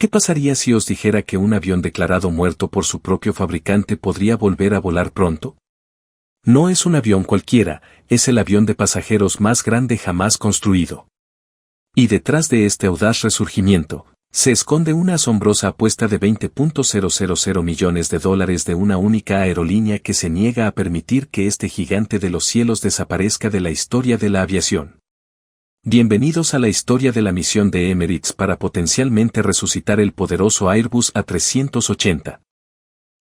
¿Qué pasaría si os dijera que un avión declarado muerto por su propio fabricante podría volver a volar pronto? No es un avión cualquiera, es el avión de pasajeros más grande jamás construido. Y detrás de este audaz resurgimiento, se esconde una asombrosa apuesta de $20.000 millones de una única aerolínea que se niega a permitir que este gigante de los cielos desaparezca de la historia de la aviación. Bienvenidos a la historia de la misión de Emirates para potencialmente resucitar el poderoso Airbus A380.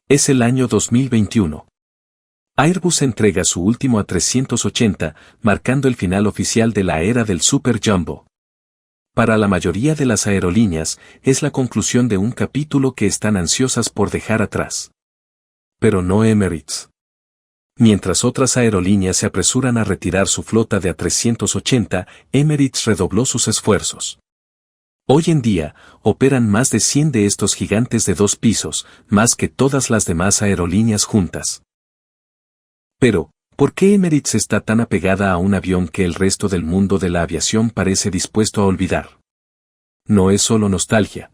Es el año 2021. Airbus entrega su último A380, marcando el final oficial de la era del Super Jumbo. Para la mayoría de las aerolíneas, es la conclusión de un capítulo que están ansiosas por dejar atrás. Pero no Emirates. Mientras otras aerolíneas se apresuran a retirar su flota de A380, Emirates redobló sus esfuerzos. Hoy en día, operan más de 100 de estos gigantes de 2 pisos, más que todas las demás aerolíneas juntas. Pero, ¿por qué Emirates está tan apegada a un avión que el resto del mundo de la aviación parece dispuesto a olvidar? No es solo nostalgia.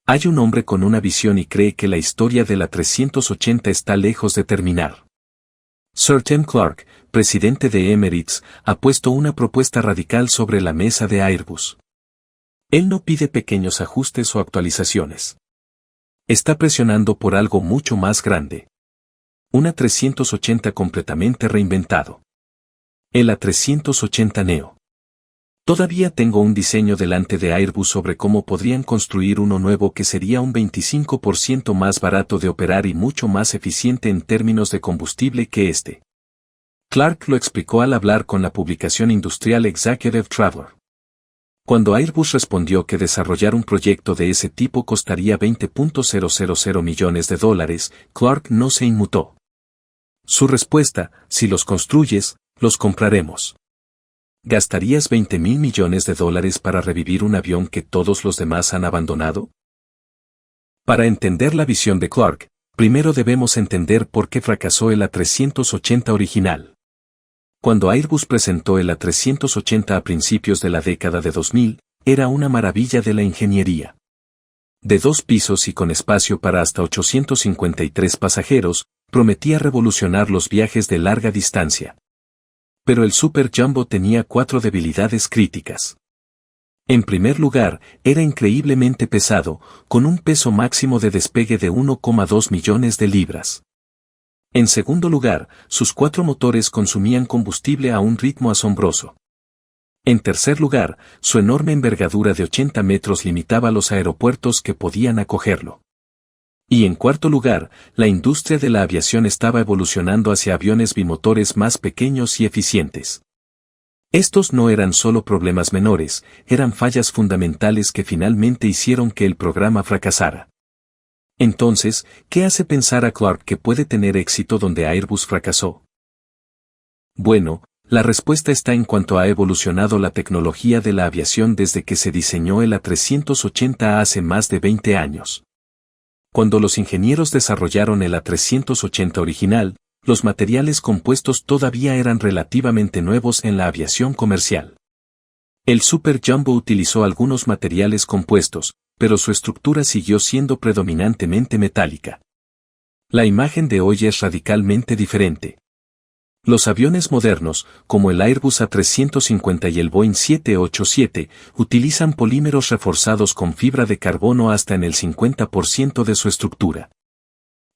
Hay un hombre con una visión y cree que la historia de la 380 está lejos de terminar. Sir Tim Clark, presidente de Emirates, ha puesto una propuesta radical sobre la mesa de Airbus. Él no pide pequeños ajustes o actualizaciones. Está presionando por algo mucho más grande. Un A380 completamente reinventado. El A380 Neo. Todavía tengo un diseño delante de Airbus sobre cómo podrían construir uno nuevo que sería un 25% más barato de operar y mucho más eficiente en términos de combustible que este. Clark lo explicó al hablar con la publicación Industrial Executive Traveler. Cuando Airbus respondió que desarrollar un proyecto de ese tipo costaría $20.000 millones, Clark no se inmutó. Su respuesta: si los construyes, los compraremos. ¿Gastarías $20.000 millones para revivir un avión que todos los demás han abandonado? Para entender la visión de Clark, primero debemos entender por qué fracasó el A380 original. Cuando Airbus presentó el A380 a principios de la década de 2000, era una maravilla de la ingeniería. De 2 pisos y con espacio para hasta 853 pasajeros, prometía revolucionar los viajes de larga distancia. Pero el Super Jumbo tenía 4 debilidades críticas. En primer lugar, era increíblemente pesado, con un peso máximo de despegue de 1,2 millones de libras. En segundo lugar, sus 4 motores consumían combustible a un ritmo asombroso. En tercer lugar, su enorme envergadura de 80 metros limitaba los aeropuertos que podían acogerlo. Y en cuarto lugar, la industria de la aviación estaba evolucionando hacia aviones bimotores más pequeños y eficientes. Estos no eran solo problemas menores, eran fallas fundamentales que finalmente hicieron que el programa fracasara. Entonces, ¿qué hace pensar a Clark que puede tener éxito donde Airbus fracasó? Bueno, la respuesta está en cuanto ha evolucionado la tecnología de la aviación desde que se diseñó el A380 hace más de 20 años. Cuando los ingenieros desarrollaron el A380 original, los materiales compuestos todavía eran relativamente nuevos en la aviación comercial. El Super Jumbo utilizó algunos materiales compuestos, pero su estructura siguió siendo predominantemente metálica. La imagen de hoy es radicalmente diferente. Los aviones modernos, como el Airbus A350 y el Boeing 787, utilizan polímeros reforzados con fibra de carbono hasta en el 50% de su estructura.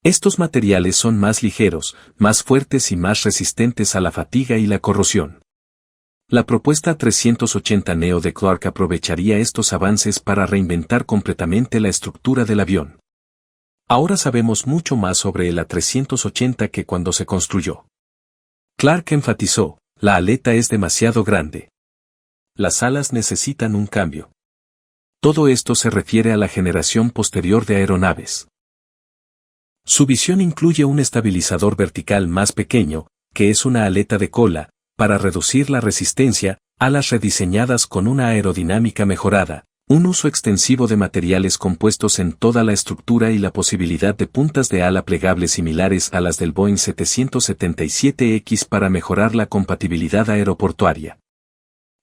Estos materiales son más ligeros, más fuertes y más resistentes a la fatiga y la corrosión. La propuesta A380 Neo de Clark aprovecharía estos avances para reinventar completamente la estructura del avión. Ahora sabemos mucho más sobre el A380 que cuando se construyó. Clark enfatizó: la aleta es demasiado grande. Las alas necesitan un cambio. Todo esto se refiere a la generación posterior de aeronaves. Su visión incluye un estabilizador vertical más pequeño, que es una aleta de cola, para reducir la resistencia, alas rediseñadas con una aerodinámica mejorada, un uso extensivo de materiales compuestos en toda la estructura y la posibilidad de puntas de ala plegables similares a las del Boeing 777X para mejorar la compatibilidad aeroportuaria.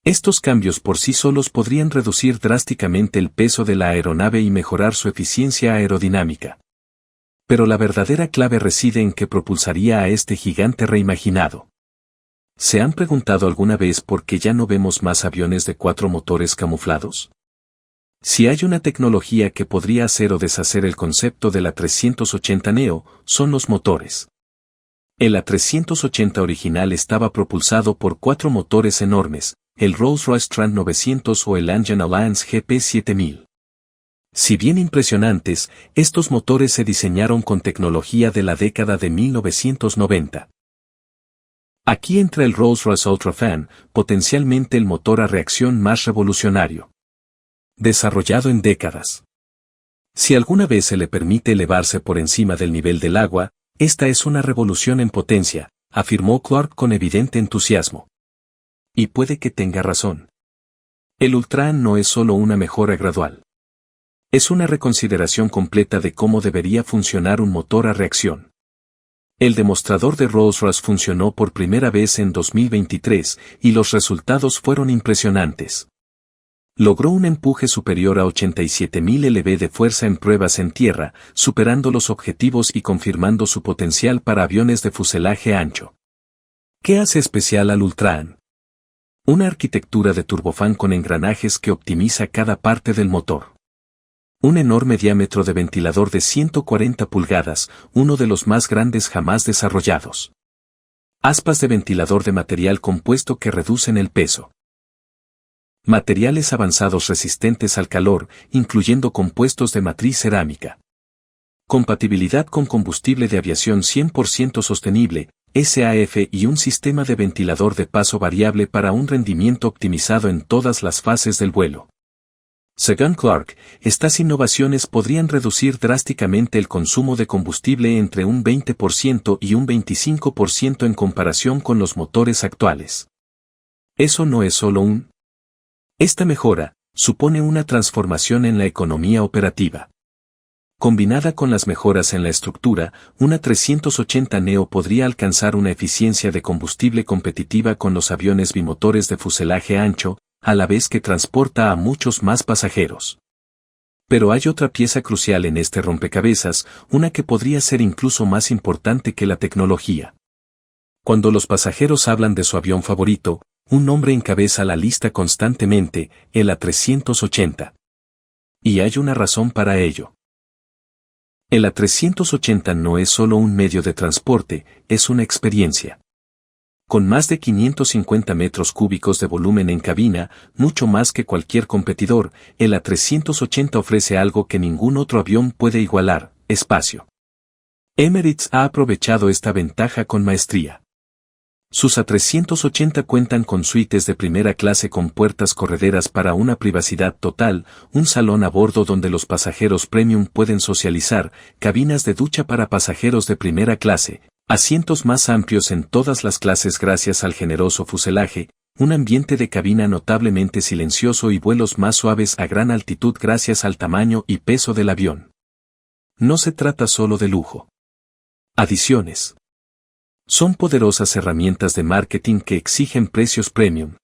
Estos cambios por sí solos podrían reducir drásticamente el peso de la aeronave y mejorar su eficiencia aerodinámica. Pero la verdadera clave reside en que propulsaría a este gigante reimaginado. ¿Se han preguntado alguna vez por qué ya no vemos más aviones de 4 motores camuflados? Si hay una tecnología que podría hacer o deshacer el concepto de la 380 Neo, son los motores. El A380 original estaba propulsado por 4 motores enormes, el Rolls-Royce Trent 900 o el Engine Alliance GP7000. Si bien impresionantes, estos motores se diseñaron con tecnología de la década de 1990. Aquí entra el Rolls-Royce UltraFan, potencialmente el motor a reacción más revolucionario. Desarrollado en décadas. Si alguna vez se le permite elevarse por encima del nivel del agua, esta es una revolución en potencia, afirmó Clark con evidente entusiasmo. Y puede que tenga razón. El UltraFan no es solo una mejora gradual. Es una reconsideración completa de cómo debería funcionar un motor a reacción. El demostrador de Rolls-Royce funcionó por primera vez en 2023 y los resultados fueron impresionantes. Logró un empuje superior a 87.000 lb de fuerza en pruebas en tierra, superando los objetivos y confirmando su potencial para aviones de fuselaje ancho. ¿Qué hace especial al UltraFan? Una arquitectura de turbofán con engranajes que optimiza cada parte del motor. Un enorme diámetro de ventilador de 140 pulgadas, uno de los más grandes jamás desarrollados. Aspas de ventilador de material compuesto que reducen el peso. Materiales avanzados resistentes al calor, incluyendo compuestos de matriz cerámica. Compatibilidad con combustible de aviación 100% sostenible, SAF y un sistema de ventilador de paso variable para un rendimiento optimizado en todas las fases del vuelo. Según Clark, estas innovaciones podrían reducir drásticamente el consumo de combustible entre un 20% y un 25% en comparación con los motores actuales. Eso no es solo un. Esta mejora supone una transformación en la economía operativa. Combinada con las mejoras en la estructura, una 380 Neo podría alcanzar una eficiencia de combustible competitiva con los aviones bimotores de fuselaje ancho, a la vez que transporta a muchos más pasajeros. Pero hay otra pieza crucial en este rompecabezas, una que podría ser incluso más importante que la tecnología. Cuando los pasajeros hablan de su avión favorito, un nombre encabeza la lista constantemente, el A380. Y hay una razón para ello. El A380 no es solo un medio de transporte, es una experiencia. Con más de 550 metros cúbicos de volumen en cabina, mucho más que cualquier competidor, el A380 ofrece algo que ningún otro avión puede igualar: espacio. Emirates ha aprovechado esta ventaja con maestría. Sus A380 cuentan con suites de primera clase con puertas correderas para una privacidad total, un salón a bordo donde los pasajeros premium pueden socializar, cabinas de ducha para pasajeros de primera clase, asientos más amplios en todas las clases gracias al generoso fuselaje, un ambiente de cabina notablemente silencioso y vuelos más suaves a gran altitud gracias al tamaño y peso del avión. No se trata solo de lujo. Adiciones. Son poderosas herramientas de marketing que exigen precios premium.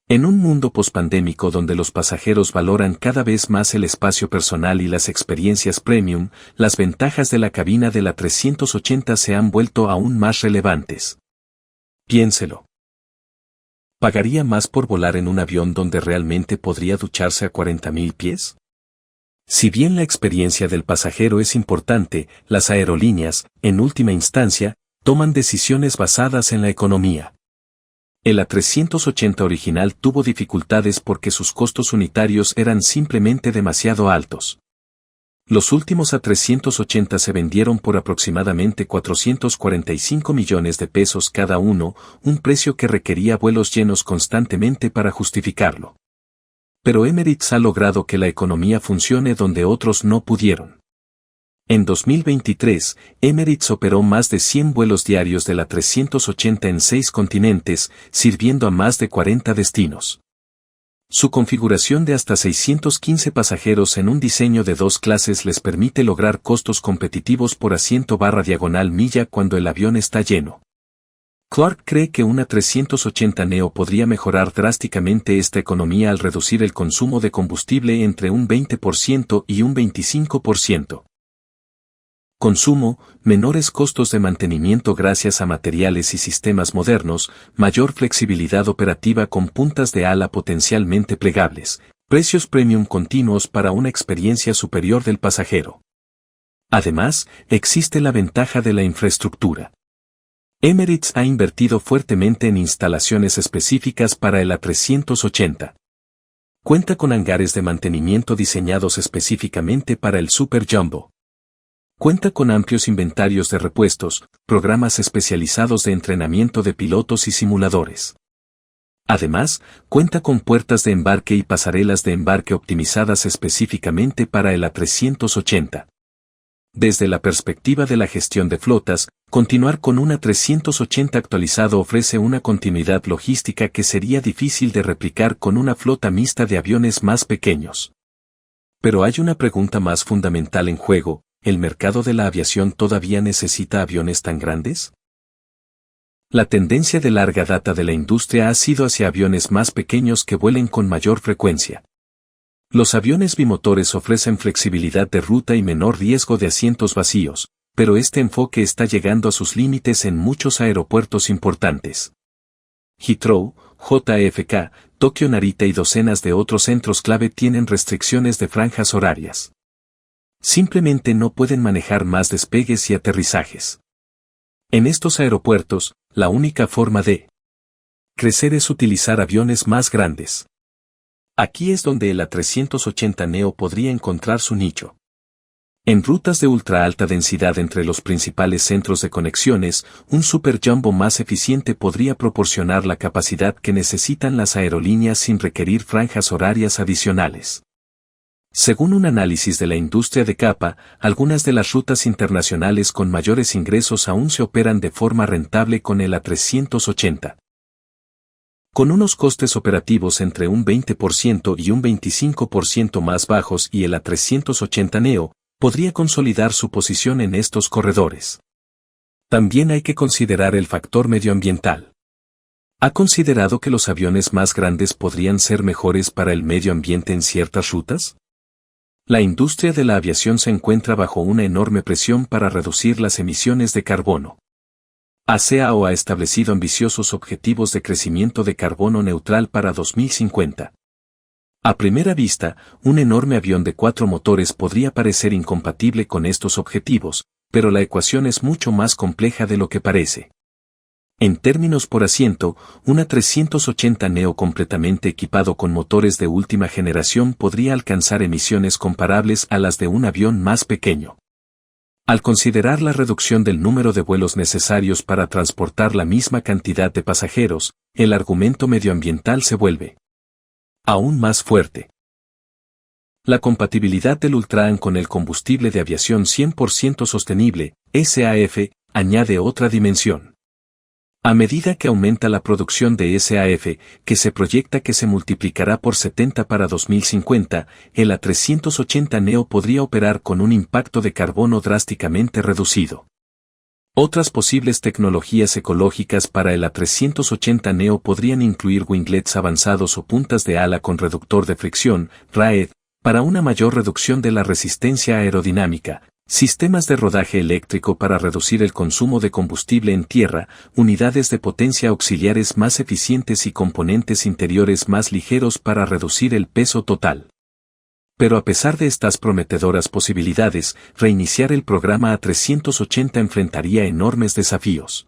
En un mundo pospandémico donde los pasajeros valoran cada vez más el espacio personal y las experiencias premium, las ventajas de la cabina de la 380 se han vuelto aún más relevantes. Piénselo. ¿Pagaría más por volar en un avión donde realmente podría ducharse a 40.000 pies? Si bien la experiencia del pasajero es importante, las aerolíneas, en última instancia, toman decisiones basadas en la economía. El A380 original tuvo dificultades porque sus costos unitarios eran simplemente demasiado altos. Los últimos A380 se vendieron por aproximadamente 445 millones de pesos cada uno, un precio que requería vuelos llenos constantemente para justificarlo. Pero Emirates ha logrado que la economía funcione donde otros no pudieron. En 2023, Emirates operó más de 100 vuelos diarios de la 380 en 6 continentes, sirviendo a más de 40 destinos. Su configuración de hasta 615 pasajeros en un diseño de 2 clases les permite lograr costos competitivos por asiento/diagonal milla cuando el avión está lleno. Clark cree que una 380 Neo podría mejorar drásticamente esta economía al reducir el consumo de combustible entre un 20% y un 25%. Consumo, menores costos de mantenimiento gracias a materiales y sistemas modernos, mayor flexibilidad operativa con puntas de ala potencialmente plegables, precios premium continuos para una experiencia superior del pasajero. Además, existe la ventaja de la infraestructura. Emirates ha invertido fuertemente en instalaciones específicas para el A380. Cuenta con hangares de mantenimiento diseñados específicamente para el Super Jumbo. Cuenta con amplios inventarios de repuestos, programas especializados de entrenamiento de pilotos y simuladores. Además, cuenta con puertas de embarque y pasarelas de embarque optimizadas específicamente para el A380. Desde la perspectiva de la gestión de flotas, continuar con una 380 actualizado ofrece una continuidad logística que sería difícil de replicar con una flota mixta de aviones más pequeños. Pero hay una pregunta más fundamental en juego: ¿el mercado de la aviación todavía necesita aviones tan grandes? La tendencia de larga data de la industria ha sido hacia aviones más pequeños que vuelen con mayor frecuencia. Los aviones bimotores ofrecen flexibilidad de ruta y menor riesgo de asientos vacíos, pero este enfoque está llegando a sus límites en muchos aeropuertos importantes. Heathrow, JFK, Tokio Narita y docenas de otros centros clave tienen restricciones de franjas horarias. Simplemente no pueden manejar más despegues y aterrizajes. En estos aeropuertos, la única forma de crecer es utilizar aviones más grandes. Aquí es donde el A380 Neo podría encontrar su nicho. En rutas de ultra alta densidad entre los principales centros de conexiones, un Super Jumbo más eficiente podría proporcionar la capacidad que necesitan las aerolíneas sin requerir franjas horarias adicionales. Según un análisis de la industria de capa, algunas de las rutas internacionales con mayores ingresos aún se operan de forma rentable con el A380. Con unos costes operativos entre un 20% y un 25% más bajos, y el A380 Neo podría consolidar su posición en estos corredores. También hay que considerar el factor medioambiental. ¿Ha considerado que los aviones más grandes podrían ser mejores para el medio ambiente en ciertas rutas? La industria de la aviación se encuentra bajo una enorme presión para reducir las emisiones de carbono. ACAO ha establecido ambiciosos objetivos de crecimiento de carbono neutral para 2050. A primera vista, un enorme avión de 4 motores podría parecer incompatible con estos objetivos, pero la ecuación es mucho más compleja de lo que parece. En términos por asiento, una 380 Neo completamente equipado con motores de última generación podría alcanzar emisiones comparables a las de un avión más pequeño. Al considerar la reducción del número de vuelos necesarios para transportar la misma cantidad de pasajeros, el argumento medioambiental se vuelve aún más fuerte. La compatibilidad del Ultraan con el combustible de aviación 100% sostenible, SAF, añade otra dimensión. A medida que aumenta la producción de SAF, que se proyecta que se multiplicará por 70 para 2050, el A380 Neo podría operar con un impacto de carbono drásticamente reducido. Otras posibles tecnologías ecológicas para el A380 Neo podrían incluir winglets avanzados o puntas de ala con reductor de fricción, RAED, para una mayor reducción de la resistencia aerodinámica, sistemas de rodaje eléctrico para reducir el consumo de combustible en tierra, unidades de potencia auxiliares más eficientes y componentes interiores más ligeros para reducir el peso total. Pero a pesar de estas prometedoras posibilidades, reiniciar el programa A380 enfrentaría enormes desafíos.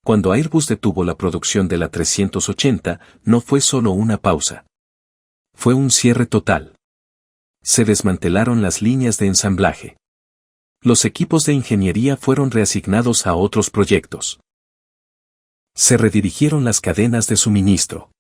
Cuando Airbus detuvo la producción del A380, no fue solo una pausa. Fue un cierre total. Se desmantelaron las líneas de ensamblaje. Los equipos de ingeniería fueron reasignados a otros proyectos. Se redirigieron las cadenas de suministro.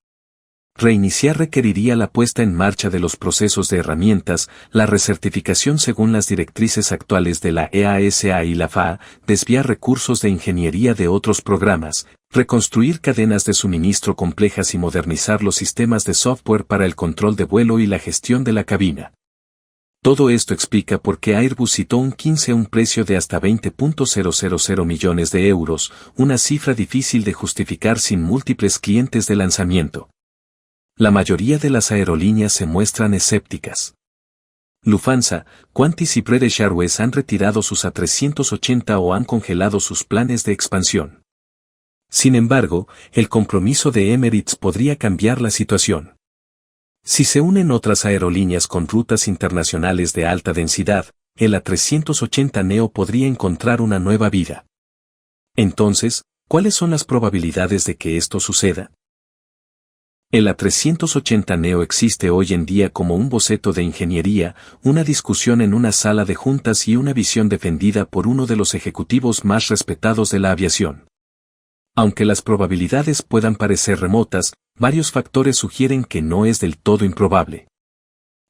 Reiniciar requeriría la puesta en marcha de los procesos de herramientas, la recertificación según las directrices actuales de la EASA y la FAA, desviar recursos de ingeniería de otros programas, reconstruir cadenas de suministro complejas y modernizar los sistemas de software para el control de vuelo y la gestión de la cabina. Todo esto explica por qué Airbus citó un 15 a un precio de hasta 20.000 millones de euros, una cifra difícil de justificar sin múltiples clientes de lanzamiento. La mayoría de las aerolíneas se muestran escépticas. Lufthansa, Qantas y British Airways han retirado sus A380 o han congelado sus planes de expansión. Sin embargo, el compromiso de Emirates podría cambiar la situación. Si se unen otras aerolíneas con rutas internacionales de alta densidad, el A380neo podría encontrar una nueva vida. Entonces, ¿cuáles son las probabilidades de que esto suceda? El A380neo existe hoy en día como un boceto de ingeniería, una discusión en una sala de juntas y una visión defendida por uno de los ejecutivos más respetados de la aviación. Aunque las probabilidades puedan parecer remotas, varios factores sugieren que no es del todo improbable.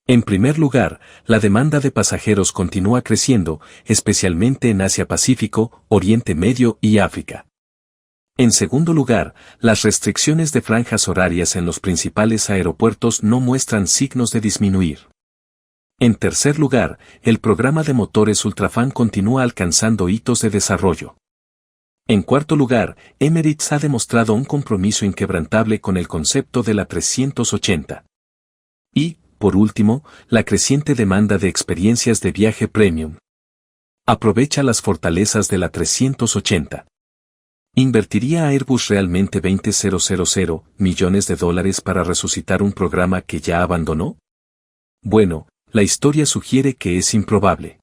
En primer lugar, la demanda de pasajeros continúa creciendo, especialmente en Asia-Pacífico, Oriente Medio y África. En segundo lugar, las restricciones de franjas horarias en los principales aeropuertos no muestran signos de disminuir. En tercer lugar, el programa de motores Ultrafan continúa alcanzando hitos de desarrollo. En cuarto lugar, Emirates ha demostrado un compromiso inquebrantable con el concepto de la A380. Y, por último, la creciente demanda de experiencias de viaje premium. Aprovecha las fortalezas de la A380. ¿Invertiría Airbus realmente 20.000 millones de dólares para resucitar un programa que ya abandonó? Bueno, la historia sugiere que es improbable.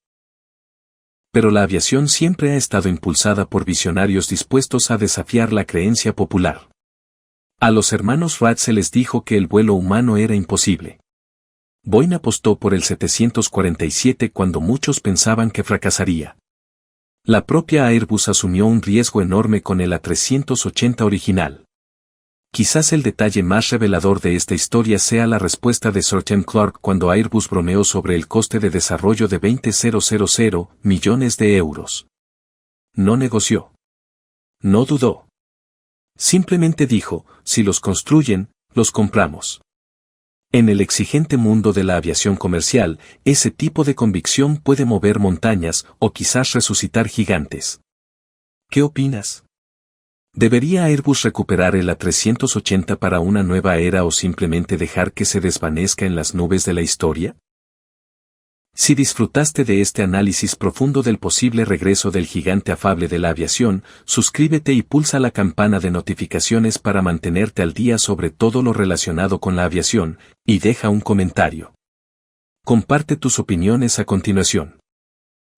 Pero la aviación siempre ha estado impulsada por visionarios dispuestos a desafiar la creencia popular. A los hermanos Wright se les dijo que el vuelo humano era imposible. Boeing apostó por el 747 cuando muchos pensaban que fracasaría. La propia Airbus asumió un riesgo enorme con el A380 original. Quizás el detalle más revelador de esta historia sea la respuesta de Sir Tim Clark cuando Airbus bromeó sobre el coste de desarrollo de 20.000 millones de euros. No negoció. No dudó. Simplemente dijo, si los construyen, los compramos. En el exigente mundo de la aviación comercial, ese tipo de convicción puede mover montañas o quizás resucitar gigantes. ¿Qué opinas? ¿Debería Airbus recuperar el A380 para una nueva era o simplemente dejar que se desvanezca en las nubes de la historia? Si disfrutaste de este análisis profundo del posible regreso del gigante afable de la aviación, suscríbete y pulsa la campana de notificaciones para mantenerte al día sobre todo lo relacionado con la aviación, y deja un comentario. Comparte tus opiniones a continuación.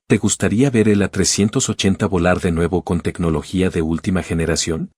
¿Te gustaría ver el A380 volar de nuevo con tecnología de última generación?